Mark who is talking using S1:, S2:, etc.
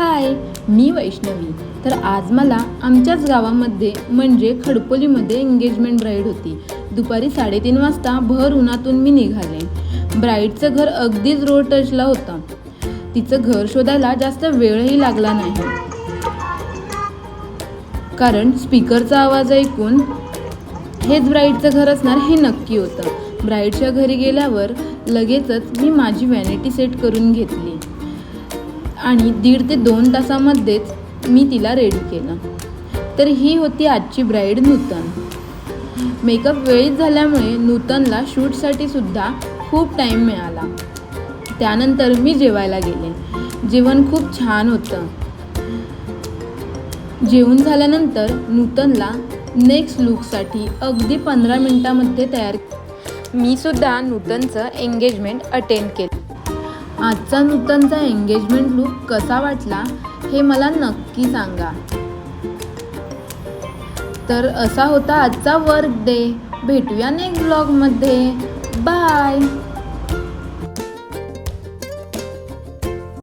S1: हाय, मी वैष्णवी. तर आज मला आमच्याच गावामध्ये म्हणजे खडपोलीमध्ये एंगेजमेंट ब्राईड होती. दुपारी 3:30 वाजता भर उन्हातून मी निघाले. ब्राईडचं घर अगदीच रोड टचला होतं. तिचं घर शोधायला जास्त वेळही लागला नाही, कारण स्पीकरचा आवाज ऐकून हेच ब्राईडचं घर असणार हे नक्की होतं. ब्राईडच्या घरी गेल्यावर लगेचच मी माझी व्हॅनिटी सेट करून घेतली आणि 1.5 ते 2 तासामध्येच मी तिला रेडी केलं. तर ही होती आजची ब्राईड नूतन. मेकअप वेळीच झाल्यामुळे नूतनला शूटसाठी सुद्धा खूप टाईम मिळाला. त्यानंतर मी जेवायला गेले. जेवण खूप छान होतं. जेवण झाल्यानंतर नूतनला नेक्स्ट लुकसाठी अगदी 15 मिनिटांमध्ये तयार. मी सुद्धा नूतनचं एंगेजमेंट अटेंड केलं. आजचा नूतनचा एंगेजमेंट लुक कसा वाटला हे मला नक्की सांगा. तर असा होता आजचा वर्क डे. भेटूया नेक्स्ट ब्लॉगमध्ये. बाय.